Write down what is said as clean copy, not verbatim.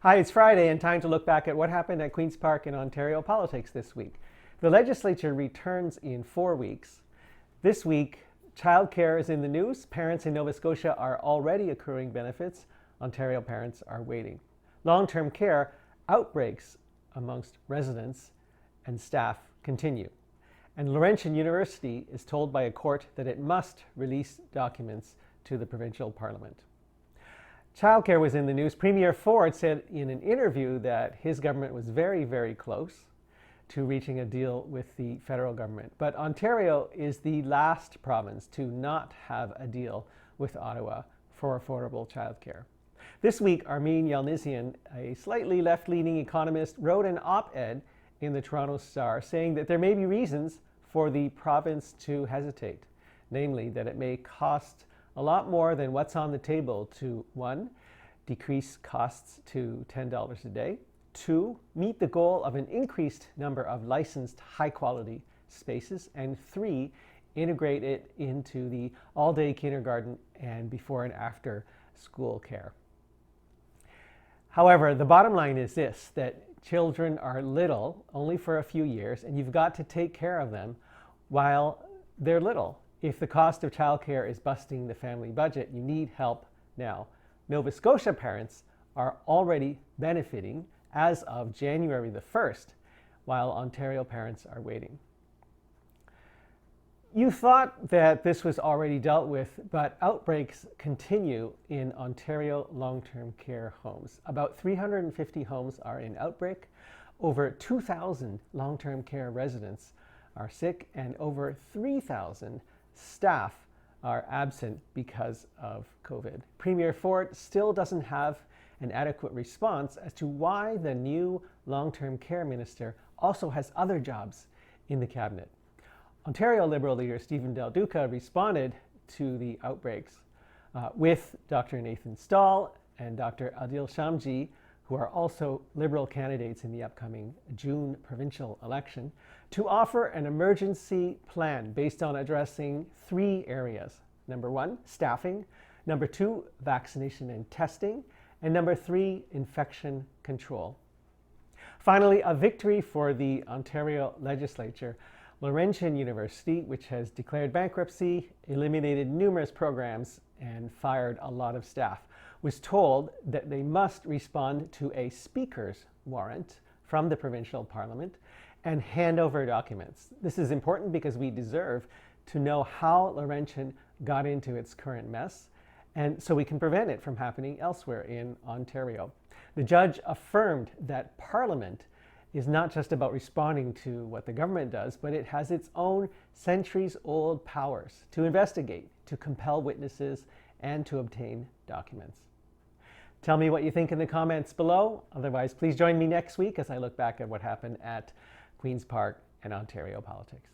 Hi, it's Friday and time to look back at what happened at Queen's Park in Ontario politics this week. The legislature returns in 4 weeks. This week, childcare is in the news. Parents in Nova Scotia are already accruing benefits. Ontario parents are waiting. Long-term care outbreaks amongst residents and staff continue. And Laurentian University is told by a court that it must release documents to the Provincial Parliament. Childcare was in the news. Premier Ford said in an interview that his government was very, very close to reaching a deal with the federal government. But Ontario is the last province to not have a deal with Ottawa for affordable childcare. This week, Armin Yalnizyan, a slightly left-leaning economist, wrote an op-ed in the Toronto Star saying that there may be reasons for the province to hesitate, namely that it may cost a lot more than what's on the table to 1, decrease costs to $10 a day, 2, meet the goal of an increased number of licensed high-quality spaces, and 3, integrate it into the all-day kindergarten and before and after school care. However, the bottom line is this, that children are little only for a few years, and you've got to take care of them while they're little. If the cost of childcare is busting the family budget, you need help now. Nova Scotia parents are already benefiting as of January the 1st, while Ontario parents are waiting. You thought that this was already dealt with, but outbreaks continue in Ontario long-term care homes. About 350 homes are in outbreak. Over 2,000 long-term care residents are sick, and over 3,000 staff are absent because of COVID. Premier Ford still doesn't have an adequate response as to why the new long-term care minister also has other jobs in the cabinet. Ontario Liberal leader Stephen Del Duca responded to the outbreaks with Dr. Nathan Stahl and Dr. Adil Shamji, who are also Liberal candidates in the upcoming June provincial election, to offer an emergency plan based on addressing 3 areas. Number 1, staffing. Number 2, vaccination and testing. And number 3, infection control. Finally, a victory for the Ontario legislature. Laurentian University, which has declared bankruptcy, eliminated numerous programs, and fired a lot of staff, was told that they must respond to a speaker's warrant from the Provincial Parliament and hand over documents. This is important because we deserve to know how Laurentian got into its current mess, and so we can prevent it from happening elsewhere in Ontario. The judge affirmed that Parliament is not just about responding to what the government does, but it has its own centuries-old powers to investigate, to compel witnesses, and to obtain documents. Tell me what you think in the comments below. Otherwise, please join me next week as I look back at what happened at Queen's Park and Ontario politics.